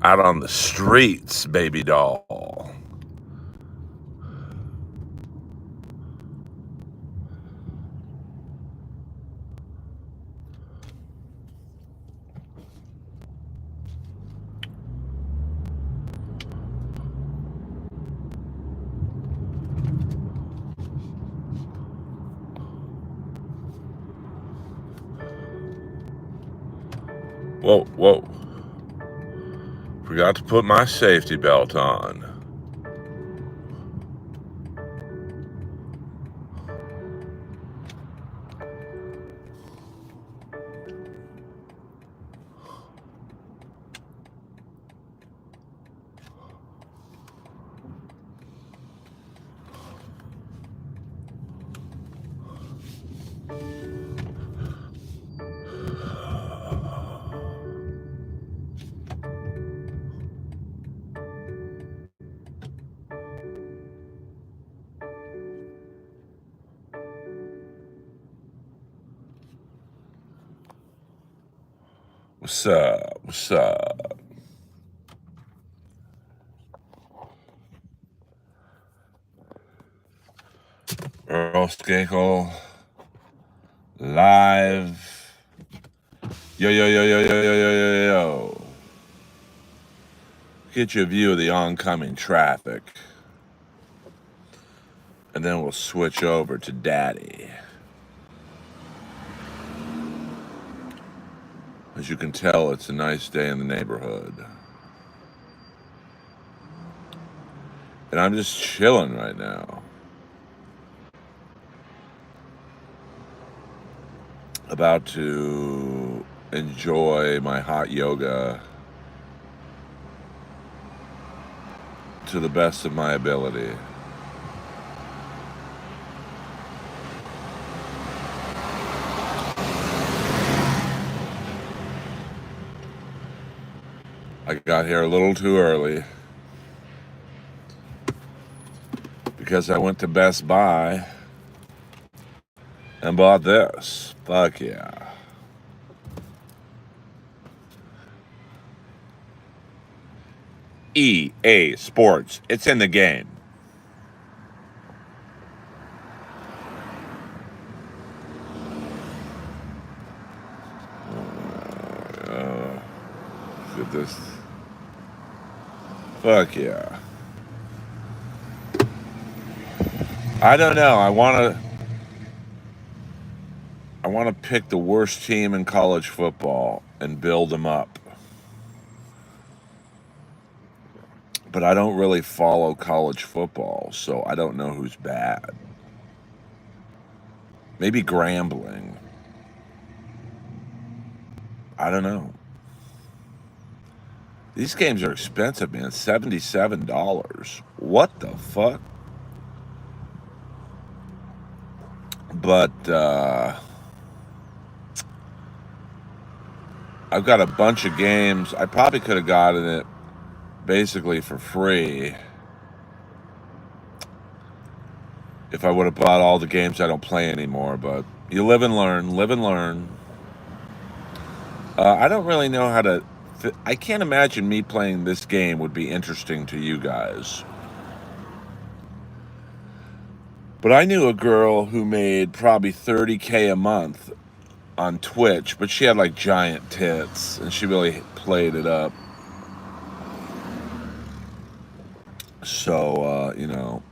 Out on the streets, baby doll. Whoa, whoa. Forgot to put my safety belt on. What's up? What's up? Earl Skakel live. Yo, yo, yo, yo, yo, yo, yo, yo, yo. Get you a view of the oncoming traffic. And then we'll switch over to Daddy. As you can tell, it's a nice day in the neighborhood. And I'm just chilling right now. About to enjoy my hot yoga to the best of my ability. I got here a little too early because I went to Best Buy and bought this. Fuck yeah. EA Sports. It's in the game. Look at this. Fuck yeah. I don't know. I want to pick the worst team in college football and build them up. But I don't really follow college football, so I don't know who's bad. Maybe Grambling. I don't know. These games are expensive, man. $77. What the fuck? But I've got a bunch of games. I probably could have gotten it basically for free if I would have bought all the games I don't play anymore. But you live and learn. Live and learn. I don't really know how to... I can't imagine me playing this game would be interesting to you guys. But I knew a girl who made probably $30K a month on Twitch, but she had like giant tits, and she really played it up. So, you know,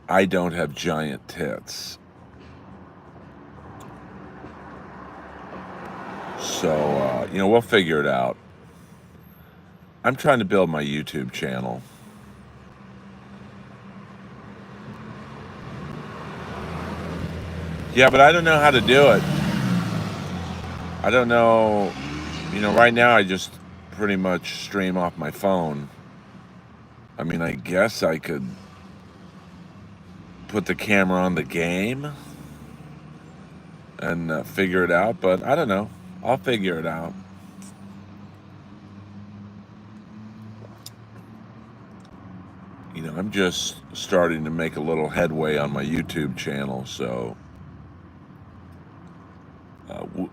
I don't have giant tits. So, you know, we'll figure it out. I'm trying to build my YouTube channel. Yeah, but I don't know how to do it. I don't know. You know, right now I just pretty much stream off my phone. I mean, I guess I could put the camera on the game and figure it out, but I don't know. I'll figure it out. You know, I'm just starting to make a little headway on my YouTube channel, so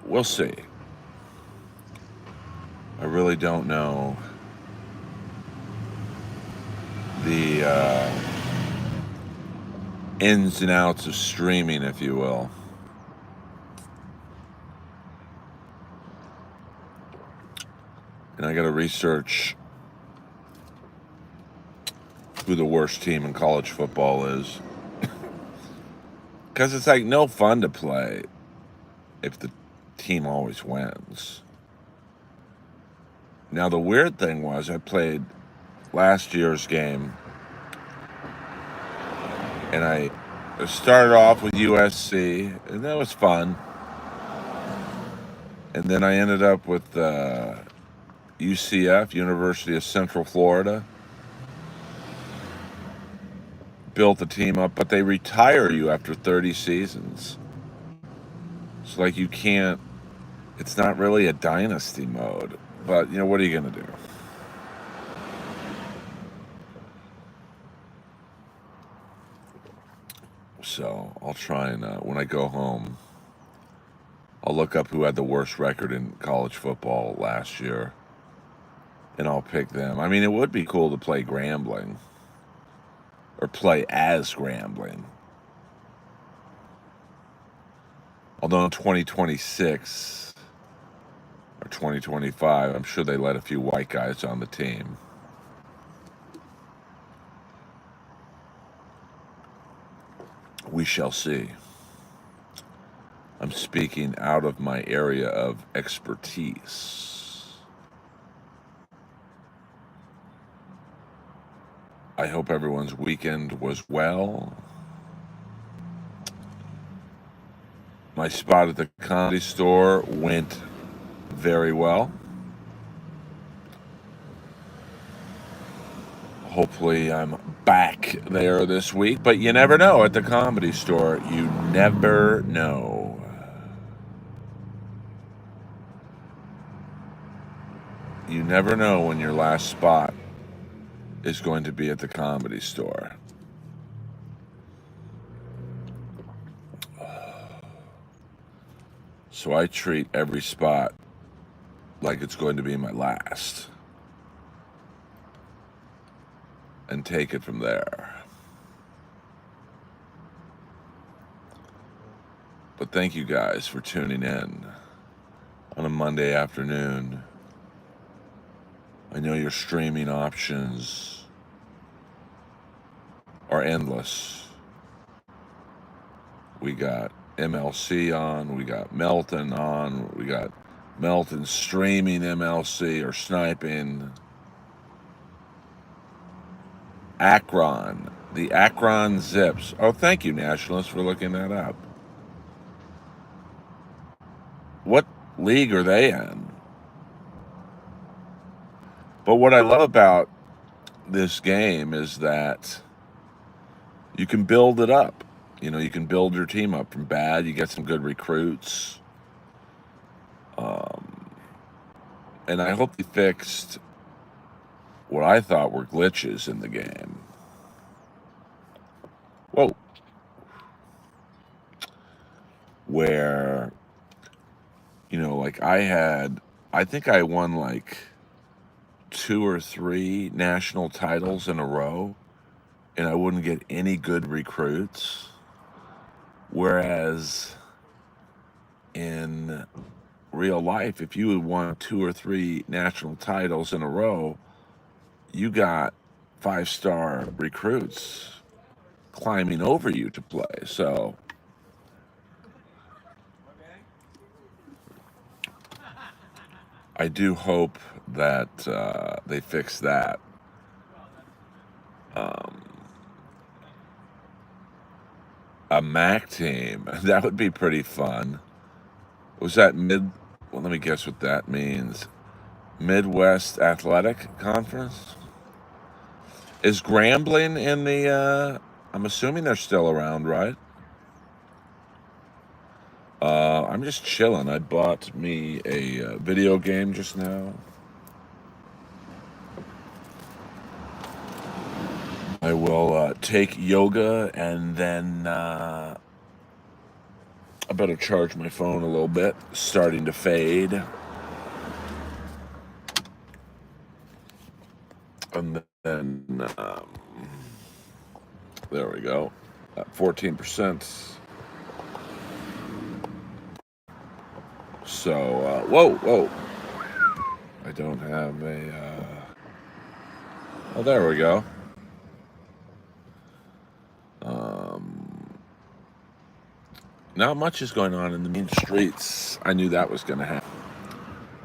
we'll see. I really don't know the ins and outs of streaming, if you will. And I got to research who the worst team in college football is. Because it's like no fun to play if the team always wins. Now, the weird thing was I played last year's game, and I started off with USC, and that was fun. And then I ended up with UCF, University of Central Florida. Built the team up, but they retire you after 30 seasons. So, like, you can't, it's not really a dynasty mode. But, you know, what are you going to do? So, I'll try and, when I go home, I'll look up who had the worst record in college football last year, and I'll pick them. I mean, it would be cool to play Grambling, or play as Grambling. Although in 2026 or 2025, I'm sure they let a few white guys on the team. We shall see. I'm speaking out of my area of expertise. I hope everyone's weekend was well. My spot at the Comedy Store went very well. Hopefully I'm back there this week, but you never know at the Comedy Store. You never know. You never know when your last spot is going to be at the Comedy Store. So I treat every spot like it's going to be my last, and take it from there. But thank you guys for tuning in on a Monday afternoon. I know your streaming options are endless. We got MLC on, we got Melton on, we got Melton streaming MLC or sniping. Akron, the Akron Zips. Oh, thank you, Nationalists, for looking that up. What league are they in? But what I love about this game is that you can build it up. You know, you can build your team up from bad. You get some good recruits. And I hope they fixed what I thought were glitches in the game. Whoa. Where, you know, like I think I won like 2 or 3 national titles in a row, and I wouldn't get any good recruits. Whereas in real life, if you had won 2 or 3 national titles in a row, you got 5-star recruits climbing over you to play. So I do hope that they fix that. A MAC team, that would be pretty fun. Was that well, let me guess what that means. Midwest Athletic Conference? Is Grambling in the, I'm assuming they're still around, right? I'm just chilling. I bought me a video game just now. I will take yoga, and then I better charge my phone a little bit. Starting to fade. And then There we go. 14%. So, whoa. I don't have a, oh, there we go. Not much is going on in the main streets. I knew that was going to happen.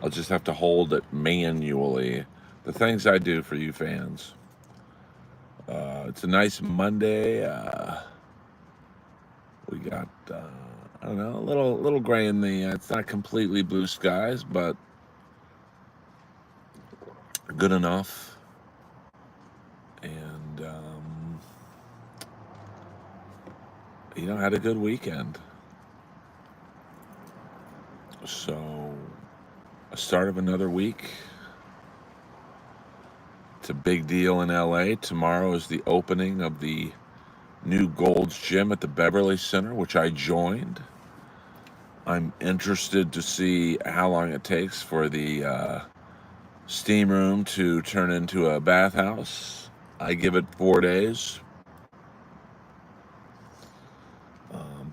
I'll just have to hold it manually. The things I do for you fans. It's a nice Monday. We got, I don't know, a little gray in the, it's not completely blue skies, but good enough. And, had a good weekend. So, a start of another week. It's a big deal in LA. Tomorrow is the opening of the new Gold's Gym at the Beverly Center, which I joined. I'm interested to see how long it takes for the steam room to turn into a bathhouse. I give it 4 days.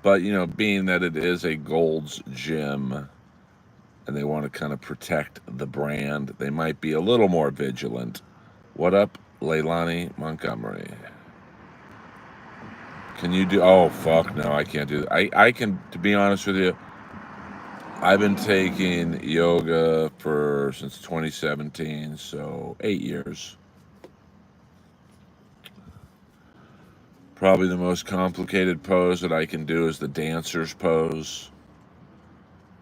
But, being that it is a Gold's Gym and they want to kind of protect the brand, they might be a little more vigilant. What up, Leilani Montgomery? Can you do... Oh, fuck, no, I can't do that. I can, to be honest with you, I've been taking yoga since 2017, so 8 years. Probably the most complicated pose that I can do is the dancer's pose.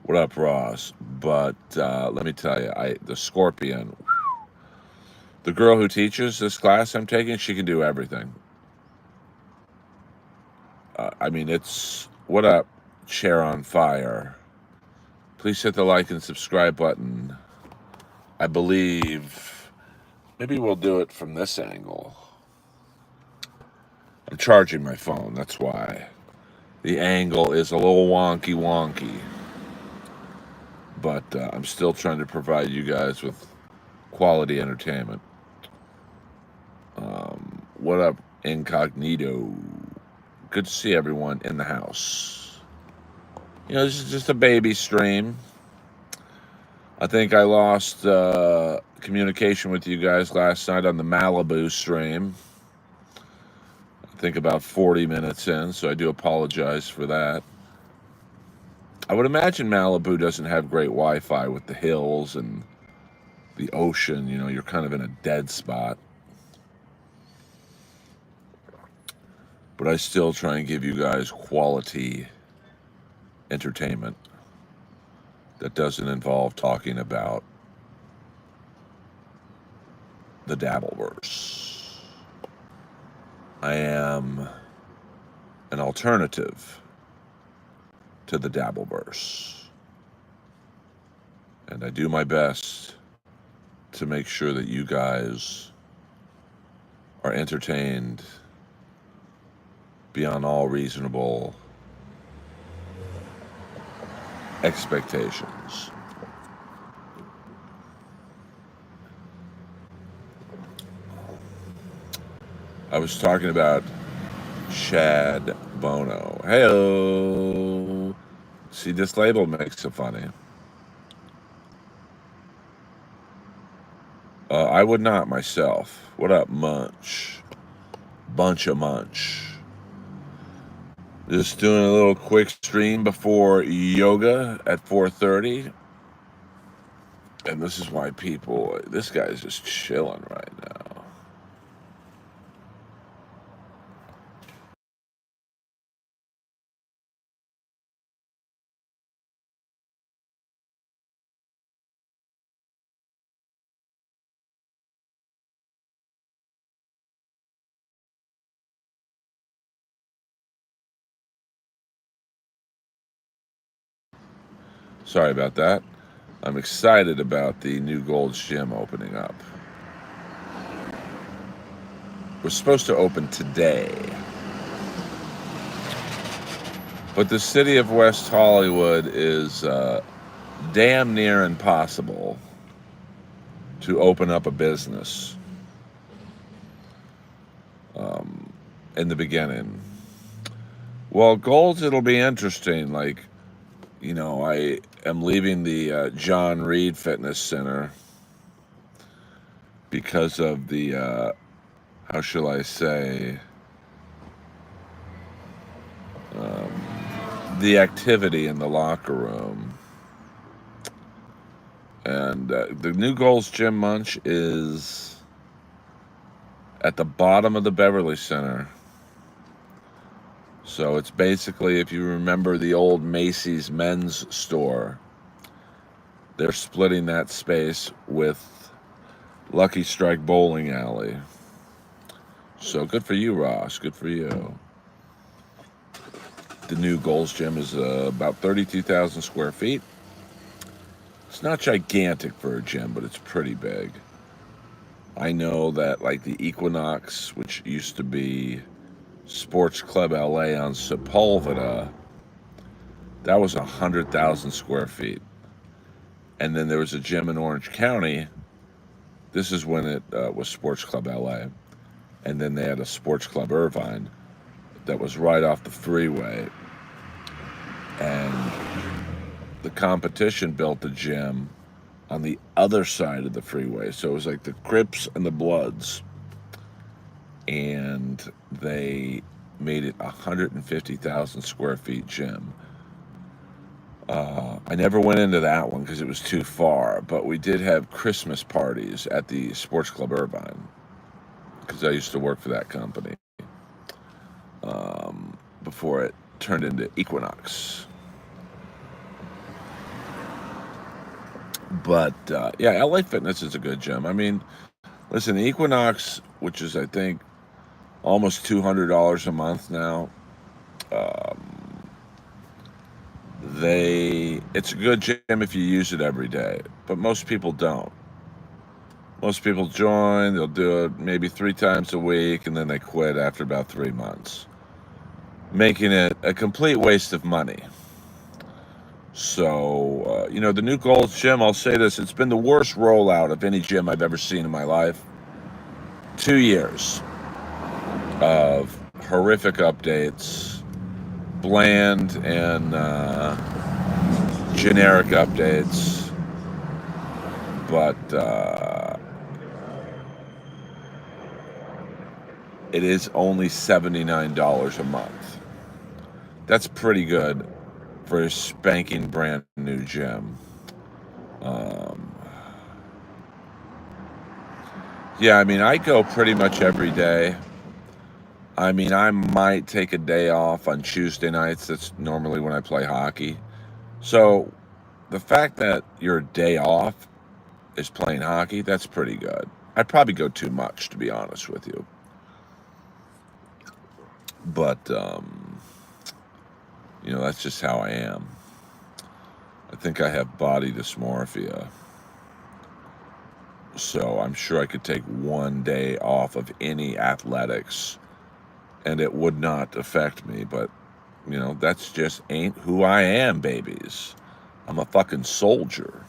What up, Ross? But let me tell you, the scorpion. The girl who teaches this class I'm taking, she can do everything. It's... What up, Chair on Fire? Please hit the like and subscribe button. I believe maybe we'll do it from this angle. I'm charging my phone, that's why. The angle is a little wonky. But I'm still trying to provide you guys with quality entertainment. What up, Incognito? Good to see everyone in the house. This is just a baby stream. I think I lost communication with you guys last night on the Malibu stream. I think about 40 minutes in, so I do apologize for that. I would imagine Malibu doesn't have great Wi-Fi with the hills and the ocean. You're kind of in a dead spot. But I still try and give you guys quality entertainment that doesn't involve talking about the Dabbleverse. I am an alternative to the Dabbleverse. And I do my best to make sure that you guys are entertained beyond all reasonable expectations. I was talking about Chad Bono. Hey-o. See, this label makes it funny. I would not myself. What up, Munch? Bunch of Munch. Just doing a little quick stream before yoga at 4:30. And this is why this guy's just chilling right now. Sorry about that. I'm excited about the new Gold's Gym opening up. We're supposed to open today. But the city of West Hollywood is damn near impossible to open up a business. in the beginning. Well, goals, it'll be interesting. Like, I am leaving the John Reed Fitness Center because of the, how shall I say, the activity in the locker room. And the new Gold's Gym Munch is at the bottom of the Beverly Center. So it's basically, if you remember the old Macy's men's store, they're splitting that space with Lucky Strike Bowling Alley. So good for you, Ross. Good for you. The new Gold's Gym is about 32,000 square feet. It's not gigantic for a gym, but it's pretty big. I know that, like, the Equinox, which used to be Sports Club LA on Sepulveda, that was 100,000 square feet. And then there was a gym in Orange County. This is when it was Sports Club LA. And then they had a Sports Club Irvine that was right off the freeway. And the competition built a gym on the other side of the freeway. So it was like the Crips and the Bloods. And they made it 150,000 square feet gym. I never went into that one because it was too far, but we did have Christmas parties at the Sports Club Irvine because I used to work for that company before it turned into Equinox. But yeah, LA Fitness is a good gym. I mean, listen, the Equinox, which is, I think, almost $200 a month now, it's a good gym if you use it every day, but most people don't. Most people join, they'll do it maybe 3 times a week, and then they quit after about 3 months, making it a complete waste of money. So, the new Gold's Gym, I'll say this, it's been the worst rollout of any gym I've ever seen in my life. 2 years of horrific updates, bland and generic updates, but it is only $79 a month. That's pretty good for a spanking brand new gym. Yeah, I mean, I go pretty much every day. I mean, I might take a day off on Tuesday nights. That's normally when I play hockey. So the fact that your day off is playing hockey, that's pretty good. I'd probably go too much, to be honest with you. But, that's just how I am. I think I have body dysmorphia. So I'm sure I could take one day off of any athletics and it would not affect me. But, that's just ain't who I am, babies. I'm a fucking soldier.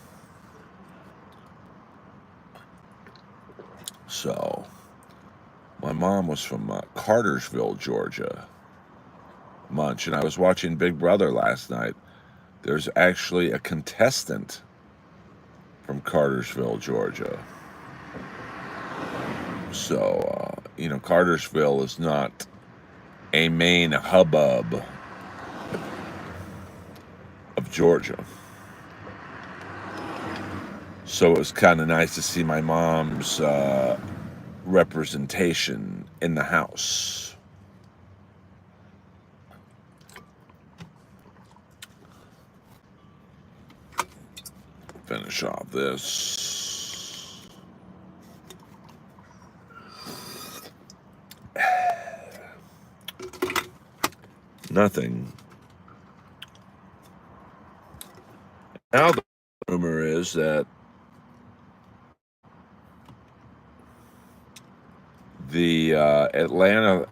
So, my mom was from Cartersville, Georgia, Munch, and I was watching Big Brother last night. There's actually a contestant from Cartersville, Georgia. So, Cartersville is not a main hubbub of Georgia. So it was kind of nice to see my mom's representation in the house. Finish off this. Nothing. Now the rumor is that the Atlanta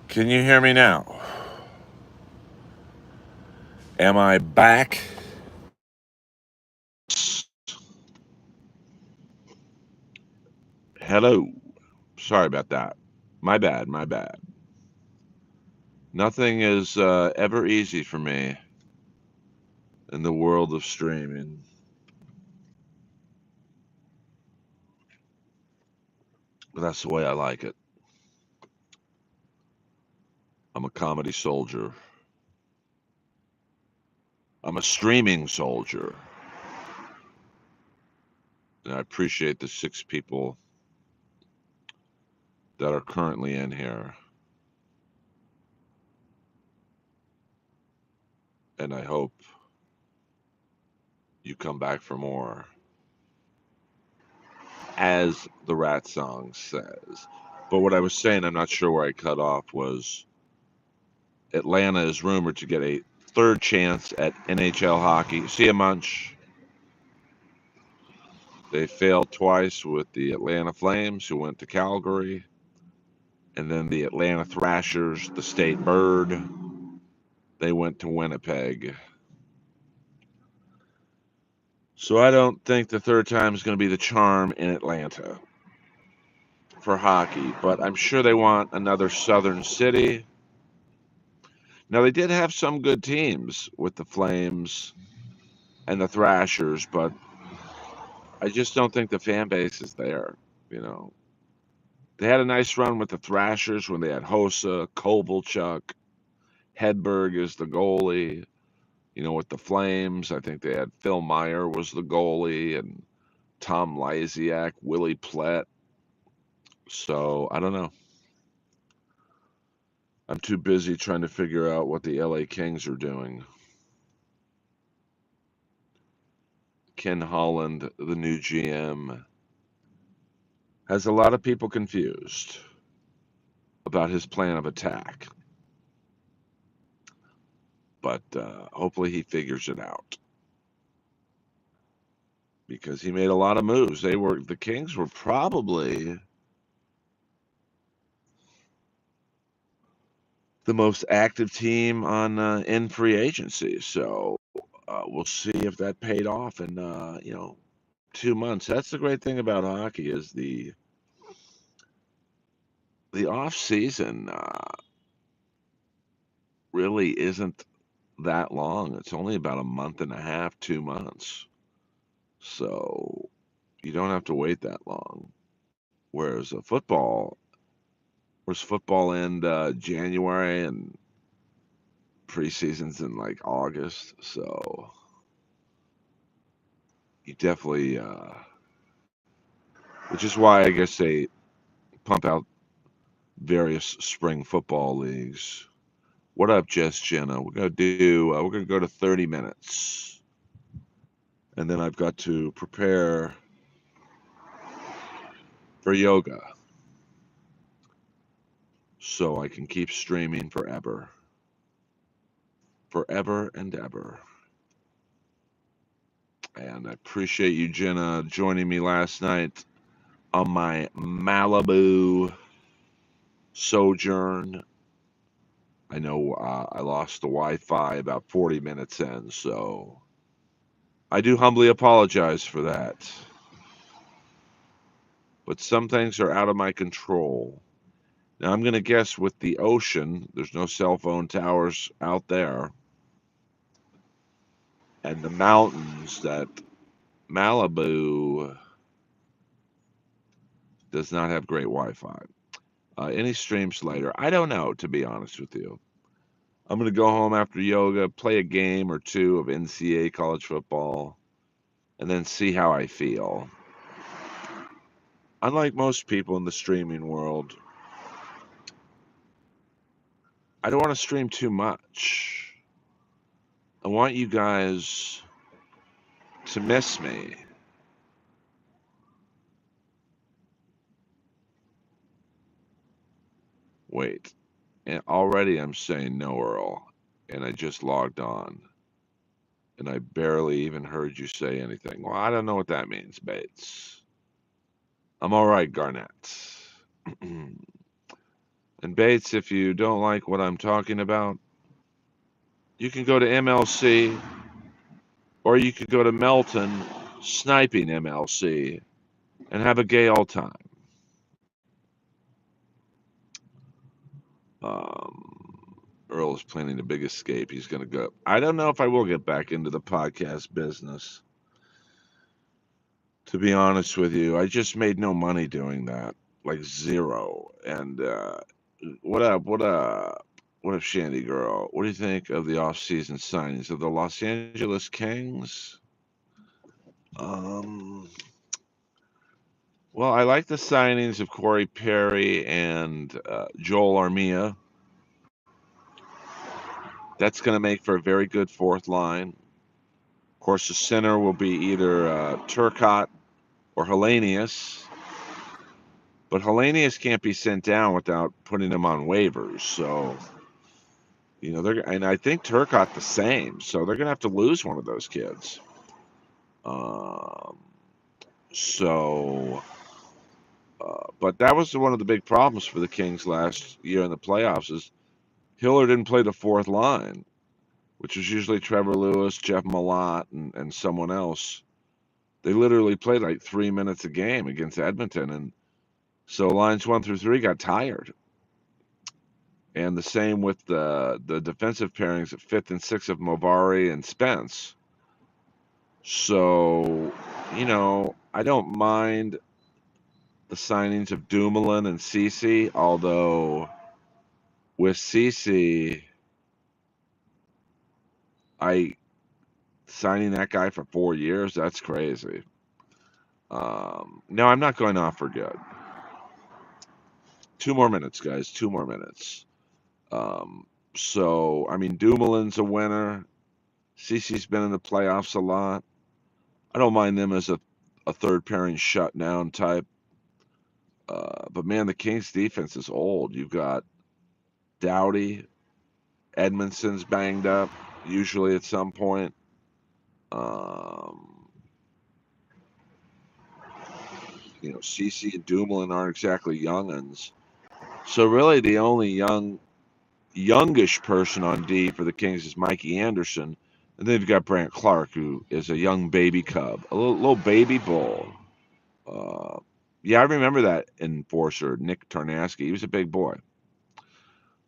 Can you hear me now? Am I back? Hello. Sorry about that. My bad, my bad. Nothing is ever easy for me in the world of streaming. But that's the way I like it. I'm a comedy soldier. I'm a streaming soldier. And I appreciate the 6 people that are currently in here. And I hope you come back for more. As the Rat Song says. But what I was saying, I'm not sure where I cut off, was Atlanta is rumored to get a third chance at NHL hockey. See ya, Munch. They failed twice with the Atlanta Flames, who went to Calgary, and then the Atlanta Thrashers, the state bird, they went to Winnipeg. So I don't think the third time is going to be the charm in Atlanta for hockey, but I'm sure they want another southern city. Now, they did have some good teams with the Flames and the Thrashers, but I just don't think the fan base is there, you know. They had a nice run with the Thrashers when they had Hossa, Kovalchuk, Hedberg is the goalie. You know, with the Flames, I think they had Phil Meyer was the goalie and Tom Lysiak, Willie Plett. So I don't know. I'm too busy trying to figure out what the LA Kings are doing. Ken Holland, the new GM, has a lot of people confused about his plan of attack. But hopefully he figures it out because he made a lot of moves. The Kings were probably the most active team on in free agency. So we'll see if that paid off in 2 months. That's the great thing about hockey is the off season really isn't that long. It's only about a month and a half, 2 months. So you don't have to wait that long. Whereas football end January and preseason's in like August. So you definitely, which is why I guess they pump out various spring football leagues. What up, Jess Jenna? We're gonna go to 30 minutes, and then I've got to prepare for yoga so I can keep streaming forever and ever. And I appreciate you, Jenna, joining me last night on my Malibu sojourn. I know I lost the Wi-Fi about 40 minutes in, so I do humbly apologize for that. But some things are out of my control. Now, I'm going to guess with the ocean, there's no cell phone towers out there. And the mountains, that Malibu does not have great Wi-Fi. Any streams later? I don't know, to be honest with you. I'm going to go home after yoga, play a game or two of NCAA college football, and then see how I feel. Unlike most people in the streaming world, I don't want to stream too much. I want you guys to miss me. Wait, and already I'm saying no, Earl, and I just logged on. and I barely even heard you say anything. Well, I don't know what that means, Bates. I'm all right, Garnett. And Bates, if you don't like what I'm talking about, you can go to MLC or you could go to Melton sniping MLC and have a gay all time. Earl is planning a big escape. He's going to go. I don't know if I will get back into the podcast business. To be honest with you, I just made no money doing that, like zero. And what up? What up, Shandy girl? What do you think of the off-season signings of the Los Angeles Kings? Well, I like the signings of Corey Perry and Joel Armia. That's going to make for a very good fourth line. Of course, the center will be either Turcotte or Hellenius. But Hellenius can't be sent down without putting him on waivers. So, and I think Turcotte the same. So they're going to have to lose one of those kids. But that was one of the big problems for the Kings last year in the playoffs is Hiller didn't play the fourth line, which was usually Trevor Lewis, Jeff Malott, and someone else. They literally played like 3 minutes a game against Edmonton, and so lines 1 through 3 got tired. And the same with the defensive pairings at 5th and 6th of Movari and Spence. So, I don't mind the signings of Dumoulin and Ceci, although with Ceci, signing that guy for 4 years, that's crazy. No, I'm not going off for good. 2 more minutes, guys. 2 more minutes. So, Dumoulin's a winner. Cece's been in the playoffs a lot. I don't mind them as a third pairing shutdown type. But man, the Kings defense is old. You've got Doughty, Edmondson's banged up, usually at some point. Cece and Dumoulin aren't exactly young'uns. So really the only youngish person on D for the Kings is Mikey Anderson. And then you've got Brant Clark, who is a young baby cub, a little baby bull. Yeah, I remember that enforcer, Nick Tarnasky. He was a big boy,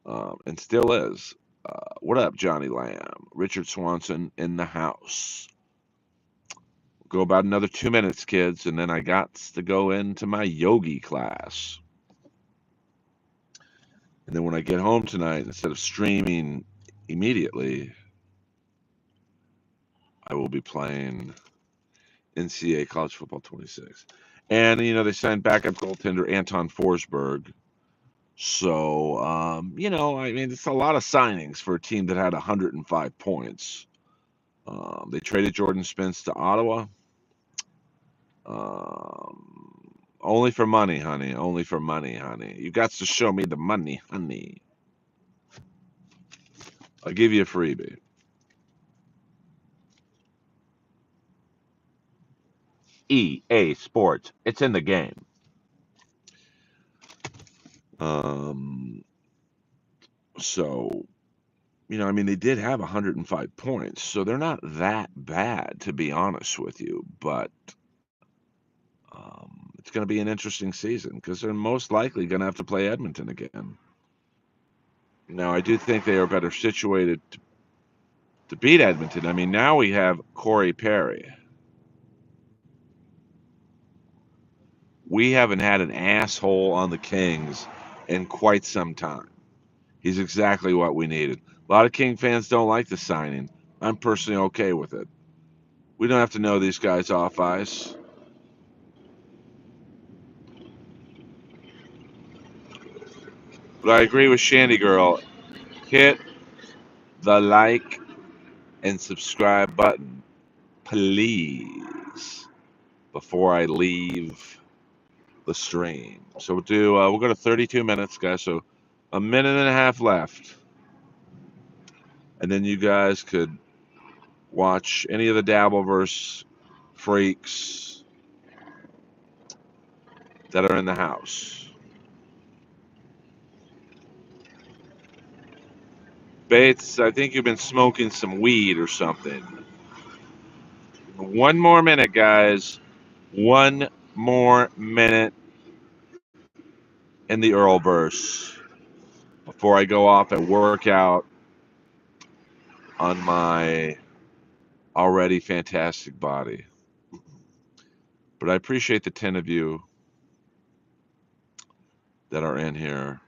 and still is. What up, Johnny Lamb? Richard Swanson in the house. Go about another 2 minutes, kids, and then I got to go into my yogi class. And then when I get home tonight, instead of streaming immediately, I will be playing NCAA College Football 26. And, they signed backup goaltender Anton Forsberg. So, it's a lot of signings for a team that had 105 points. They traded Jordan Spence to Ottawa. Only for money, honey. Only for money, honey. You got to show me the money, honey. I'll give you a freebie. EA Sports. It's in the game. So, they did have 105 points, so they're not that bad, to be honest with you. But it's going to be an interesting season because they're most likely going to have to play Edmonton again. Now, I do think they are better situated to beat Edmonton. Now we have Corey Perry. We haven't had an asshole on the Kings in quite some time. He's exactly what we needed. A lot of King fans don't like the signing. I'm personally okay with it. We don't have to know these guys off ice. But I agree with Shandy Girl. Hit the like and subscribe button, please, before I leave the stream. So we'll go to 32 minutes, guys. So a minute and a half left. And then you guys could watch any of the Dabbleverse freaks that are in the house. Bates, I think you've been smoking some weed or something. One more minute, guys. One more minute in the Earlverse before I go off and work out on my already fantastic body. But I appreciate the 10 of you that are in here.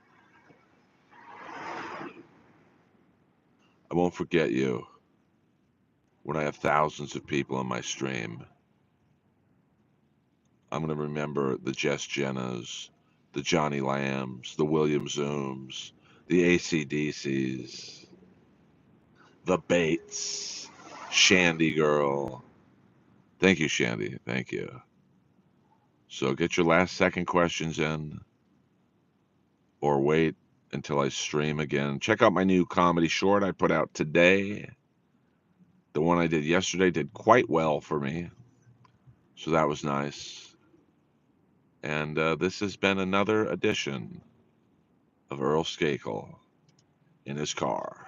I won't forget you when I have thousands of people on my stream. I'm going to remember the Jess Jennas, the Johnny Lambs, the William Zooms, the AC/DCs, the Bates, Shandy Girl. Thank you, Shandy. Thank you. So get your last second questions in or wait until I stream again. Check out my new comedy short I put out today. The one I did yesterday did quite well for me. So that was nice. And this has been another edition of Earl Skakel in his car.